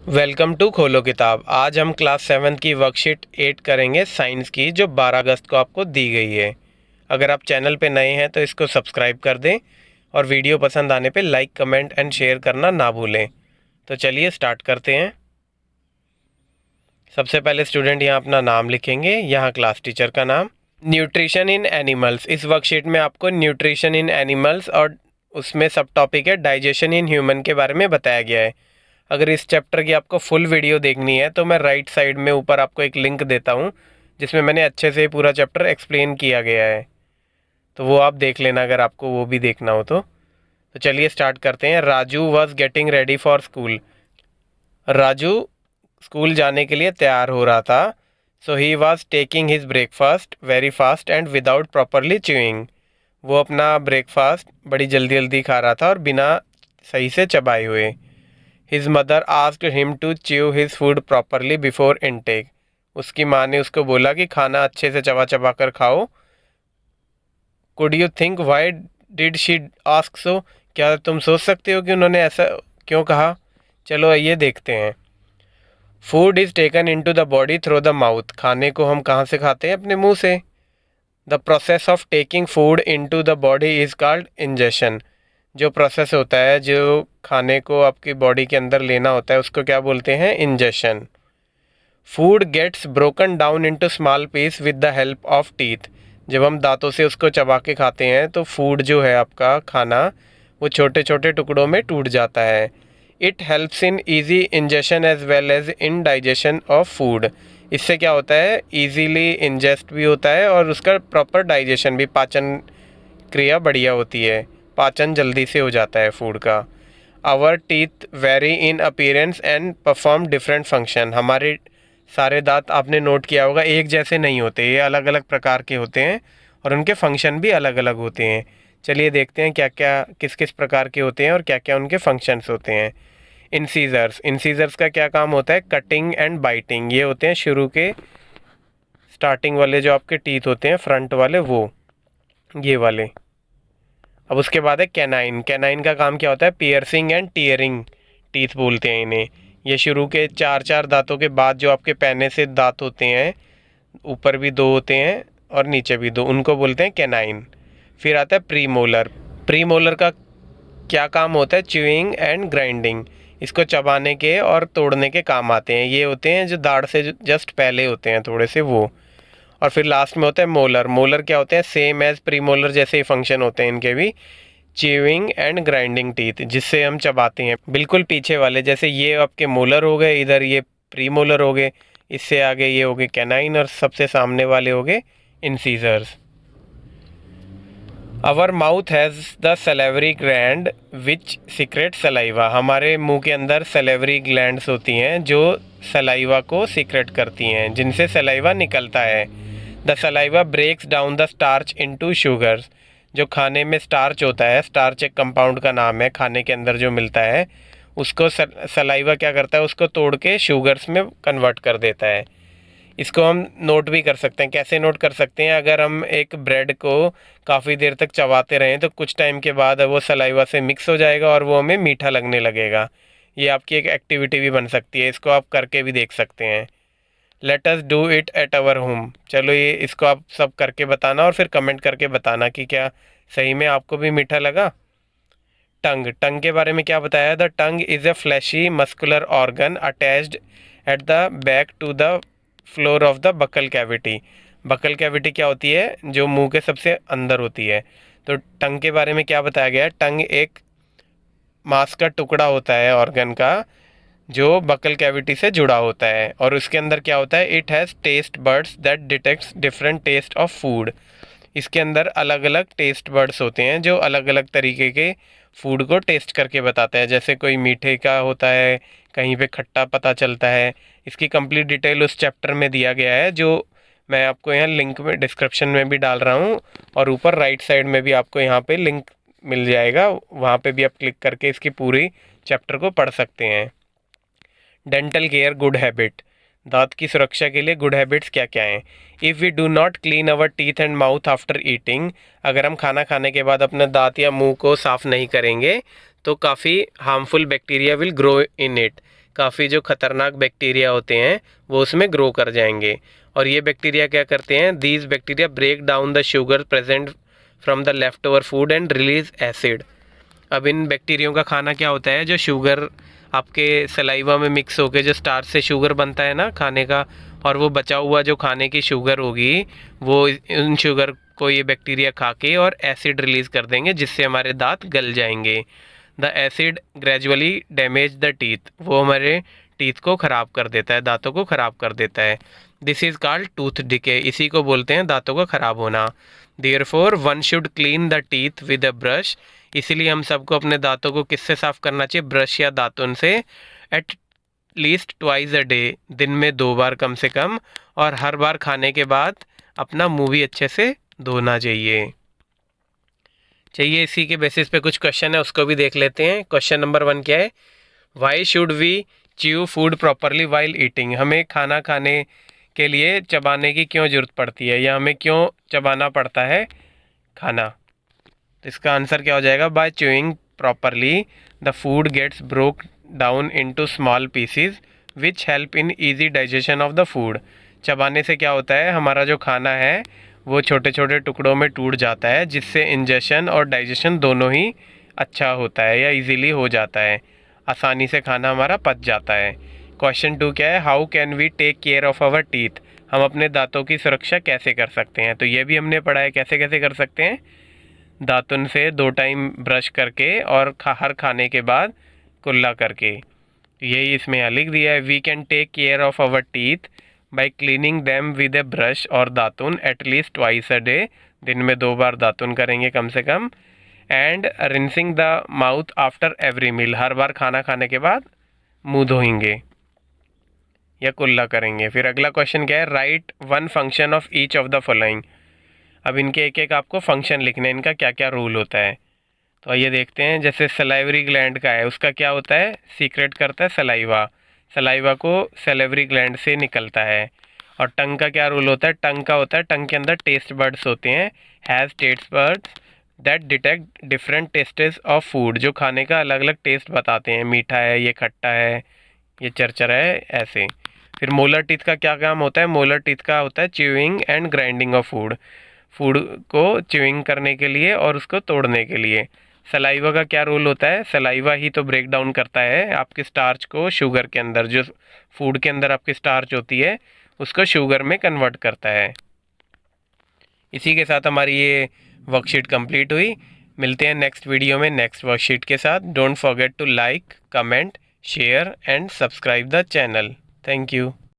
Welcome to खोलो किताब। आज हम क्लास 7 की वर्कशीट 8 करेंगे साइंस की, जो 12 अगस्त को आपको दी गई है। अगर आप चैनल पे नए हैं तो इसको सब्सक्राइब कर दें और वीडियो पसंद आने पे लाइक, कमेंट एंड शेयर करना ना भूलें। तो चलिए स्टार्ट करते हैं। सबसे पहले स्टूडेंट यहाँ अपना नाम लिखेंगे, यहाँ क्लास टीचर का नाम। न्यूट्रिशन इन एनिमल्स, इस वर्कशीट में आपको न्यूट्रिशन इन एनिमल्स और उसमें सब टॉपिक है डाइजेशन इन ह्यूमन के बारे में बताया गया है। अगर इस चैप्टर की आपको फुल वीडियो देखनी है तो मैं राइट साइड में ऊपर आपको एक लिंक देता हूँ जिसमें मैंने अच्छे से पूरा चैप्टर एक्सप्लेन किया गया है, तो वो आप देख लेना अगर आपको वो भी देखना हो तो चलिए स्टार्ट करते हैं। Raju was getting ready for school. Raju school जाने के लिए तैयार हो रहा था। So he was taking his breakfast very fast and without properly chewing. वो अपना ब्रेकफास्ट बड़ी जल्दी जल्दी खा रहा था और बिना सही से चबाए हुए। His mother asked him to chew his food properly before intake. उसकी माँ ने उसको बोला कि खाना अच्छे से चबा चबा कर खाओ। Could you think why did she ask so? क्या तुम सोच सकते हो कि उन्होंने ऐसा क्यों कहा? चलो ये देखते हैं। Food is taken into the body through the mouth. खाने को हम कहाँ से खाते हैं? अपने मुंह से। The process of taking food into the body is called ingestion. जो प्रोसेस होता है, जो खाने को आपकी बॉडी के अंदर लेना होता है, उसको क्या बोलते हैं? Ingestion. Food gets broken down into small piece with the help of teeth. जब हम दांतों से उसको चबा के खाते हैं तो फूड जो है आपका खाना, वो छोटे छोटे टुकड़ों में टूट जाता है। It helps in easy ingestion as well as in digestion of food. इससे क्या होता है? ईजीली इंजेस्ट भी होता है और उसका प्रॉपर डाइजेशन भी, पाचन क्रिया बढ़िया होती है, पाचन जल्दी से हो जाता है फूड का। Our teeth very in appearance and perform different function. हमारे सारे दांत आपने नोट किया होगा एक जैसे नहीं होते, ये अलग अलग प्रकार के होते हैं और उनके फंक्शन भी अलग अलग होते हैं। चलिए देखते हैं क्या क्या किस किस प्रकार के होते हैं और क्या क्या उनके फंक्शंस होते हैं। इंसीजर्स, इंसीजर्स का क्या काम होता है? Cutting and biting. ये होते हैं शुरू के स्टार्टिंग वाले जो आपके टीथ होते हैं, फ्रंट वाले, वो ये वाले। अब उसके बाद है कैनाइन। कैनाइन का काम क्या होता है? पियर्सिंग एंड टीयरिंग टीथ बोलते हैं इन्हें। ये शुरू के चार चार दांतों के बाद जो आपके पैने से दांत होते हैं, ऊपर भी दो होते हैं और नीचे भी दो, उनको बोलते हैं कैनाइन। फिर आता है प्रीमोलर। प्रीमोलर का क्या काम होता है? Chewing and grinding. इसको चबाने के और तोड़ने के काम आते हैं। ये होते हैं जो दाढ़ से जस्ट पहले होते हैं थोड़े से, वो। और फिर लास्ट में होता है मोलर। मोलर क्या होते हैं? सेम एज प्रीमोलर जैसे ही फंक्शन होते हैं इनके भी, च्यूइंग एंड ग्राइंडिंग टीथ, जिससे हम चबाते हैं। बिल्कुल पीछे वाले, जैसे ये आपके मोलर हो गए, इधर ये प्रीमोलर हो गए, इससे आगे ये हो गए कैनाइन और सबसे सामने वाले हो गए incisors. Our mouth has the salivary gland which secrete saliva. हमारे मुंह के अंदर सलेवरी ग्लैंड्स होती हैं जो सलाइवा को सीक्रेट करती हैं, जिनसे सलाइवा निकलता है। The saliva breaks down the starch into sugars. जो खाने में स्टार्च होता है, स्टार्च एक कंपाउंड का नाम है खाने के अंदर जो मिलता है, उसको सलाइवा क्या करता है? उसको तोड़ के शुगर्स में कन्वर्ट कर देता है। इसको हम नोट भी कर सकते हैं। कैसे नोट कर सकते हैं? अगर हम एक ब्रेड को काफ़ी देर तक चबाते रहें तो कुछ टाइम के बाद वो सलाइवा से मिक्स हो जाएगा और वो हमें मीठा लगने लगेगा। ये आपकी एक एक्टिविटी भी बन सकती है, इसको आप करके भी देख सकते हैं। Let us do it at our home. चलो ये इसको आप सब करके बताना और फिर कमेंट करके बताना कि क्या सही में आपको भी मीठा लगा। टंग, टंग के बारे में क्या बताया? The tongue is a fleshy muscular organ attached at the back to the floor of the buccal cavity. Buccal cavity क्या होती है? जो मुंह के सबसे अंदर होती है। तो टंग के बारे में क्या बताया गया है? टंग एक मांस का टुकड़ा होता है ऑर्गन का, जो बकल कैविटी से जुड़ा होता है और उसके अंदर क्या होता है? It has taste buds that detects different taste of food. इसके अंदर अलग अलग टेस्ट बर्ड्स होते हैं जो अलग अलग तरीके के फूड को टेस्ट करके बताते हैं। जैसे कोई मीठे का होता है, कहीं पे खट्टा पता चलता है। इसकी कंप्लीट डिटेल उस चैप्टर में दिया गया है, जो मैं आपको यहाँ लिंक में डिस्क्रिप्शन में भी डाल रहा हूँ और ऊपर राइट साइड में भी आपको यहाँ पे लिंक मिल जाएगा, वहाँ पे भी आप क्लिक करके इसकी पूरी चैप्टर को पढ़ सकते हैं। Dental care good habit. दांत की सुरक्षा के लिए गुड हैबिट्स क्या क्या हैं? If we do not clean our teeth and mouth after eating. अगर हम खाना खाने के बाद अपने दांत या मुंह को साफ़ नहीं करेंगे तो काफ़ी harmful bacteria will grow in it. काफ़ी जो खतरनाक बैक्टीरिया होते हैं वो उसमें ग्रो कर जाएंगे। और ये बैक्टीरिया क्या करते हैं, these bacteria break down the sugar present from the left over food and release acid. अब इन बैक्टीरियों का खाना क्या होता है, जो शुगर आपके सलाइवा में मिक्स होकर जो स्टार्च से शुगर बनता है ना खाने का, और वो बचा हुआ जो खाने की शुगर होगी वो उन शुगर को ये बैक्टीरिया खा के और एसिड रिलीज़ कर देंगे, जिससे हमारे दांत गल जाएंगे। The acid gradually damage the teeth, वो हमारे टीथ को ख़राब कर देता है, दांतों को ख़राब कर देता है। This is called tooth decay, इसी को बोलते हैं दांतों का ख़राब होना। Therefore one should clean the teeth with a brush, इसीलिए हम सबको अपने दांतों को किससे साफ़ करना चाहिए, ब्रश या दातुन से। At least twice a day, दिन में 2 बार कम से कम, और हर बार खाने के बाद अपना मुंह भी अच्छे से धोना चाहिए। चलिए इसी के बेसिस पे कुछ क्वेश्चन है उसको भी देख लेते हैं। क्वेश्चन नंबर 1 क्या है, why should we chew food properly while eating, हमें खाना खाने के लिए चबाने की क्यों ज़रूरत पड़ती है, या हमें क्यों चबाना पड़ता है खाना। तो इसका आंसर क्या हो जाएगा, by chewing properly the food gets broke down into small pieces which help in easy digestion of the food. चबाने से क्या होता है, हमारा जो खाना है वो छोटे छोटे टुकड़ों में टूट जाता है, जिससे इंजेशन और डाइजेशन दोनों ही अच्छा होता है या इजीली हो जाता है, आसानी से खाना हमारा पच जाता है। क्वेश्चन 2 क्या है, how can we take care of our teeth, हम अपने दांतों की सुरक्षा कैसे कर सकते हैं। तो ये भी हमने पढ़ा है कैसे कैसे कर सकते हैं, दातुन से 2 टाइम ब्रश करके और हर खाने के बाद कुल्ला करके। यही इसमें यहाँ लिख दिया है, we can take care of our teeth by cleaning them with a brush और दातुन एटलीस्ट ट्वाइस अ डे, दिन में 2 बार दातुन करेंगे कम से कम। And rinsing the mouth after every meal, हर बार खाना खाने के बाद मुंह धोएंगे या कुल्ला करेंगे। फिर अगला क्वेश्चन क्या है, right one function of each of the following, अब इनके एक एक आपको फंक्शन लिखने हैं, इनका क्या क्या रूल होता है। तो आइए देखते हैं, जैसे सलाइवरी ग्लैंड का है, उसका क्या होता है, सीक्रेट करता है सलाइवा, सलाइवा को सैलिवरी ग्लैंड से निकलता है। और टंग का क्या रूल होता है, टंग का होता है, टंग के अंदर टेस्ट बर्ड्स होते हैं, has taste buds that detect different tastes of food, जो खाने का अलग अलग टेस्ट बताते हैं, मीठा है, ये खट्टा है, ये चरचरा है, ऐसे। फिर मोलर टीथ का क्या काम होता है, मोलर टीथ का होता है chewing and grinding of food, food को च्यूइंग करने के लिए और उसको तोड़ने के लिए। सलाइवा का क्या रोल होता है, सलाइवा ही तो ब्रेक डाउन करता है आपके स्टार्च को शुगर के अंदर, जो फूड के अंदर आपकी स्टार्च होती है उसको शुगर में कन्वर्ट करता है। इसी के साथ हमारी ये वर्कशीट कंप्लीट हुई। मिलते हैं नेक्स्ट वीडियो में नेक्स्ट वर्कशीट के साथ। Don't forget to like, comment, share and subscribe the channel. Thank you.